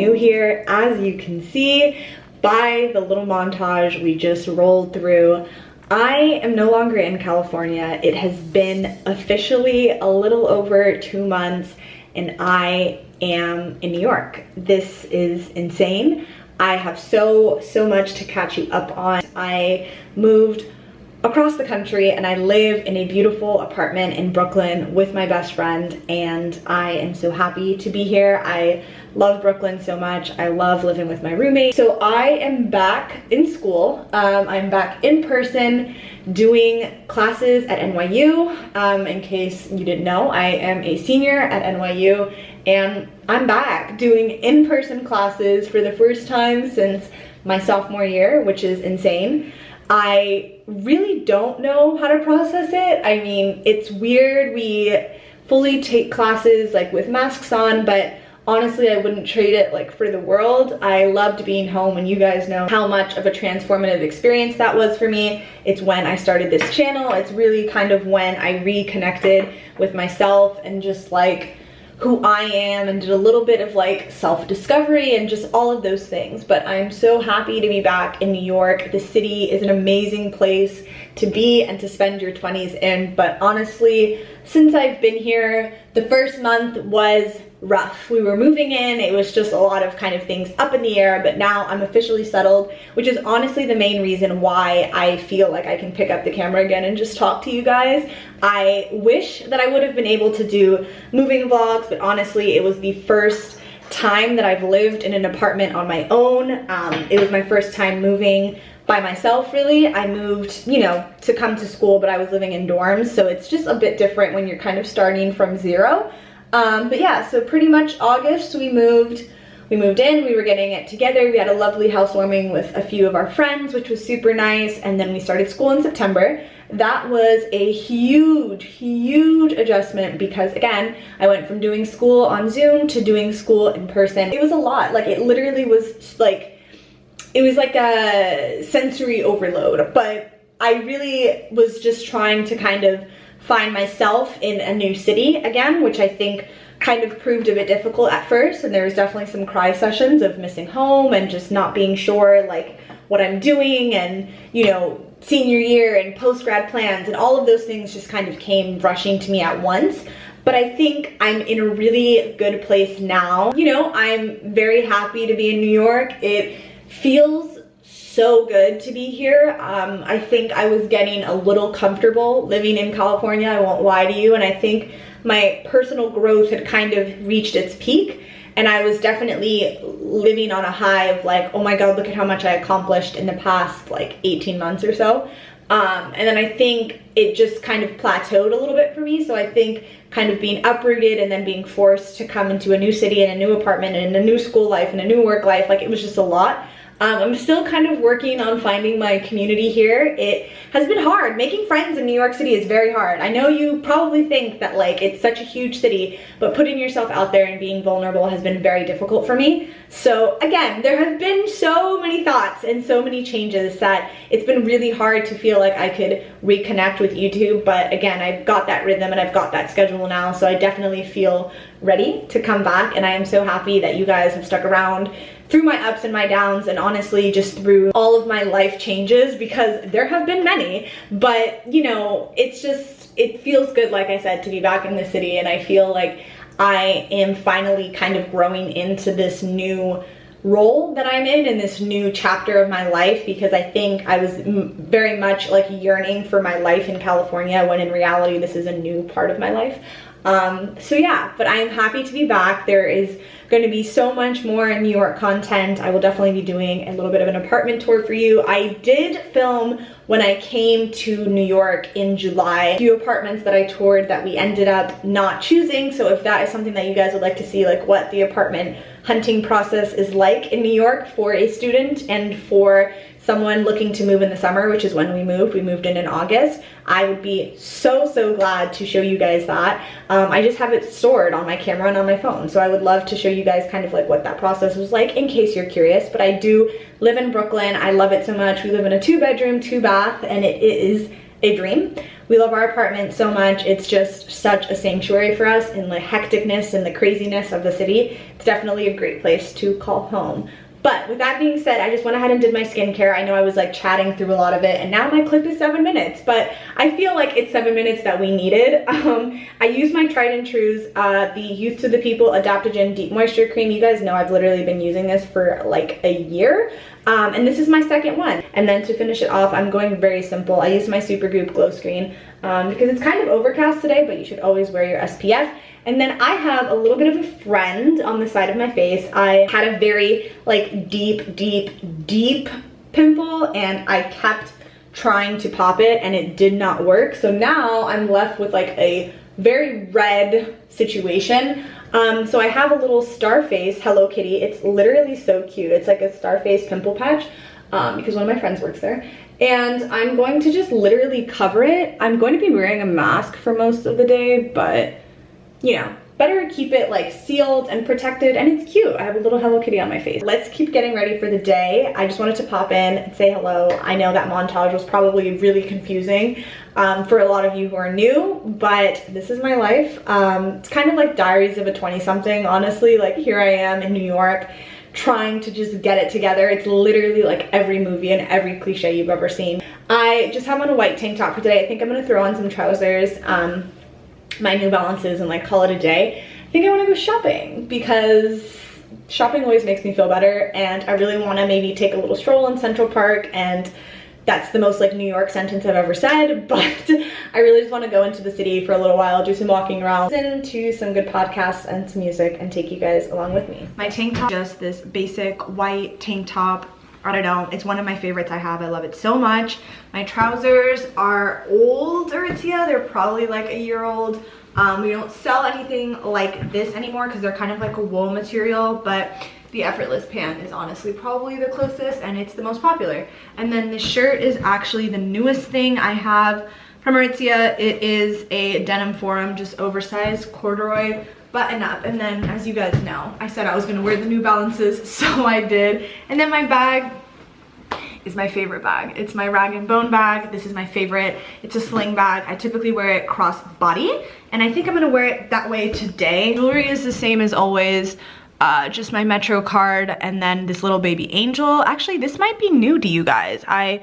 new here, as you can see by the little montage we just rolled through, I am no longer in California. It has been officially a little over 2 months and I am in New York. This is insane. I have so much to catch you up on. I moved across the country and I live in a beautiful apartment in Brooklyn with my best friend, and I am so happy to be here. I love Brooklyn so much. I love living with my roommate. So I am back in school. I'm back in person doing classes at NYU. In case you didn't know, I am a senior at NYU and I'm back doing in-person classes for the first time since my sophomore year, which is insane. I really don't know how to process it. I mean, it's weird. We fully take classes like with masks on, but honestly, I wouldn't trade it like for the world. I loved being home, and you guys know how much of a transformative experience that was for me. It's when I started this channel. It's really kind of when I reconnected with myself and just like who I am, and did a little bit of like self-discovery and just all of those things. But I'm so happy to be back in New York. The city is an amazing place to be and to spend your 20s in. But honestly, since I've been here, the first month was rough. We were moving in, it was just a lot of kind of things up in the air, but now I'm officially settled, which is honestly the main reason why I feel like I can pick up the camera again and just talk to you guys. I wish that I would have been able to do moving vlogs, but honestly, it was the first time that I've lived in an apartment on my own. It was my first time moving by myself, really. I moved, you know, to come to school, but I was living in dorms, so it's just a bit different when you're kind of starting from zero. But yeah, so pretty much August we moved in, we were getting it together. We had a lovely housewarming with a few of our friends, which was super nice, and then we started school in September. That was a huge adjustment because, again, I went from doing school on Zoom to doing school in person. It was a lot. Like, it literally was like, it was like a sensory overload, but I really was just trying to kind of find myself in a new city again, which I think kind of proved a bit difficult at first, and there was definitely some cry sessions of missing home and just not being sure like what I'm doing, and you know, senior year and post-grad plans and all of those things just kind of came rushing to me at once. But I think I'm in a really good place now. You know, I'm very happy to be in New York. It feels so good to be here. I think I was getting a little comfortable living in California, I won't lie to you, and I think my personal growth had kind of reached its peak, and I was definitely living on a high of like, oh my god, look at how much I accomplished in the past like 18 months or so. And then I think it just kind of plateaued a little bit for me. So I think kind of being uprooted and then being forced to come into a new city and a new apartment and a new school life and a new work life, like it was just a lot. I'm still kind of working on finding my community here. It has been hard. Making friends in New York City is very hard. I know you probably think that like it's such a huge city, but putting yourself out there and being vulnerable has been very difficult for me. So again, there have been so many thoughts and so many changes that it's been really hard to feel like I could reconnect with YouTube. But again, I've got that rhythm and I've got that schedule now, so I definitely feel ready to come back, and I am so happy that you guys have stuck around through my ups and my downs, and honestly just through all of my life changes, because there have been many. But you know, it's just, it feels good, like I said, to be back in the city, and I feel like I am finally kind of growing into this new role that I'm in this new chapter of my life, because I think I was very much like yearning for my life in California, when in reality this is a new part of my life. So yeah, but I am happy to be back. There is going to be so much more New York content. I will definitely be doing a little bit of an apartment tour for you. I did film when I came to New York in July, a few apartments that I toured that we ended up not choosing. So if that is something that you guys would like to see, like what the apartment hunting process is like in New York for a student and for someone looking to move in the summer, which is when we moved in August, I would be so glad to show you guys that. I just have it stored on my camera and on my phone, so I would love to show you guys kind of like what that process was like in case you're curious. But I do live in Brooklyn. I love it so much. We live in a 2-bedroom, 2-bath, and it is a dream. We love our apartment so much. It's just such a sanctuary for us in the hecticness and the craziness of the city. It's definitely a great place to call home. But with that being said, I just went ahead and did my skincare. I know I was like chatting through a lot of it, and now my clip is 7 minutes, but I feel like it's 7 minutes that we needed. I used my tried and trues, the Youth to the People Adaptogen Deep Moisture Cream. You guys know I've literally been using this for like a year. And this is my second one. And then to finish it off, I'm going very simple. I use my Supergoop Glow Screen because it's kind of overcast today, but you should always wear your SPF. And then I have a little bit of a friend on the side of my face. I had a very like deep pimple, and I kept trying to pop it and it did not work. So now I'm left with like a very red situation. So I have a little star face Hello Kitty. It's literally so cute. It's like a star face pimple patch because one of my friends works there. And I'm going to just literally cover it. I'm going to be wearing a mask for most of the day, but you know, better keep it like sealed and protected, and it's cute. I have a little Hello Kitty on my face. Let's keep getting ready for the day. I just wanted to pop in and say hello. I know that montage was probably really confusing for a lot of you who are new, but this is my life. It's kind of like Diaries of a 20-something, honestly. Like here I am in New York trying to just get it together. It's literally like every movie and every cliche you've ever seen. I just have on a white tank top for today. I think I'm gonna throw on some trousers, my New Balances, and like call it a day. I think I want to go shopping because shopping always makes me feel better, and I really want to maybe take a little stroll in Central Park, and that's the most like New York sentence I've ever said, but I really just want to go into the city for a little while, do some walking around, listen to some good podcasts and some music, and take you guys along with me. My tank top, just this basic white tank top. I don't know, it's one of my favorites I have. I love it so much. My trousers are old Aritzia. They're probably like a year old. We don't sell anything like this anymore because they're kind of like a wool material, but the Effortless pant is honestly probably the closest, and it's the most popular. And then this shirt is actually the newest thing I have from Aritzia. It is a denim forum, just oversized corduroy button up. And then, as you guys know, I said I was gonna wear the New Balances, so I did. And then my bag is my favorite bag. It's my Rag and Bone bag. This is my favorite. It's a sling bag. I typically wear it cross body, and I think I'm gonna wear it that way today. Jewelry is the same as always. Just my Metro card, and then this little baby angel. Actually, this might be new to you guys. I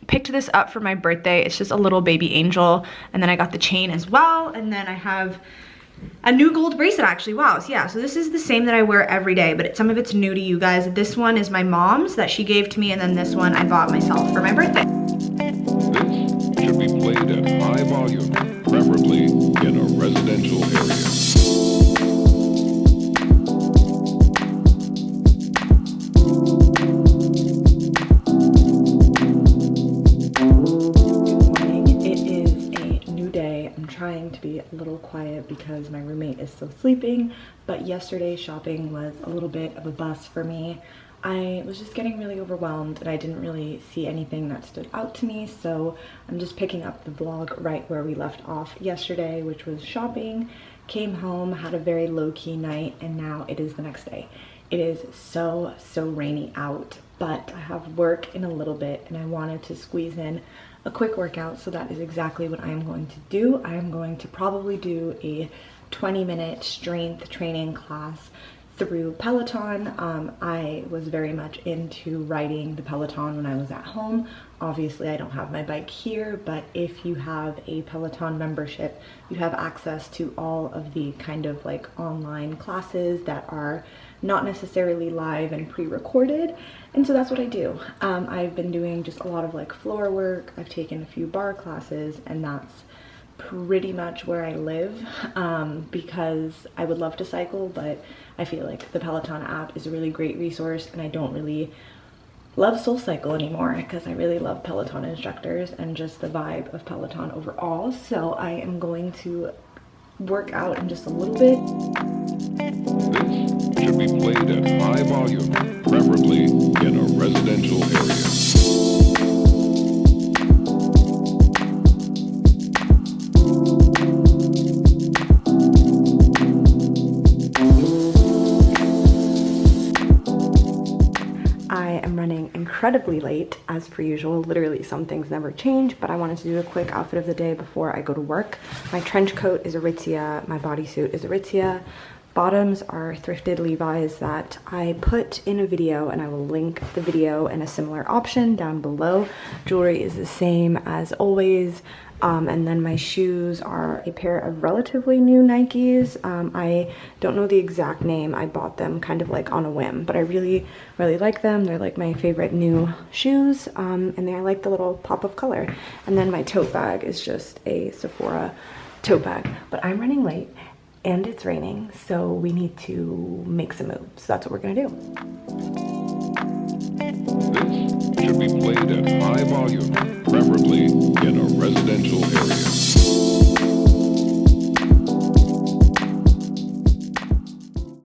picked this up for my birthday. It's just a little baby angel, and then I got the chain as well, and then I have a new gold bracelet actually. Wow. So yeah, so this is the same that I wear every day, but some of it's new to you guys. This one is my mom's that she gave to me, and then this one I bought myself for my birthday. This should be played at high volume, preferably in a residential area. Trying to be a little quiet because my roommate is still sleeping, but yesterday's shopping was a little bit of a bust for me. I was just getting really overwhelmed, and I didn't really see anything that stood out to me, so I'm just picking up the vlog right where we left off yesterday, which was shopping. Came home, had a very low-key night, and now it is the next day. It is so rainy out, but I have work in a little bit, and I wanted to squeeze in a quick workout, so that is exactly what I am going to do. I am going to probably do a 20-minute strength training class through Peloton. I was very much into riding the Peloton when I was at home. Obviously, I don't have my bike here, but if you have a Peloton membership, you have access to all of the kind of like online classes that are not necessarily live and pre-recorded, and so that's what I do. I've been doing just a lot of like floor work. I've taken a few bar classes, and that's pretty much where I live, because I would love to cycle, but I feel like the Peloton app is a really great resource, and I don't really love SoulCycle anymore because I really love Peloton instructors and just the vibe of Peloton overall. So I am going to work out in just a little bit. This should be played at high volume, preferably in a residential area. I I am running incredibly late as per usual. Literally some things never change, but I wanted to do a quick outfit of the day before I go to work. My trench coat is Aritzia, my bodysuit is Aritzia. Bottoms are thrifted Levi's that I put in a video, and I will link the video and a similar option down below. Jewelry is the same as always. And then my shoes are a pair of relatively new Nikes. I don't know the exact name. I bought them kind of like on a whim, but I really, really like them. They're like my favorite new shoes, and I like the little pop of color. And then my tote bag is just a Sephora tote bag. But I'm running late and it's raining, so we need to make some moves. So that's what we're gonna do. This should be played at high volume, preferably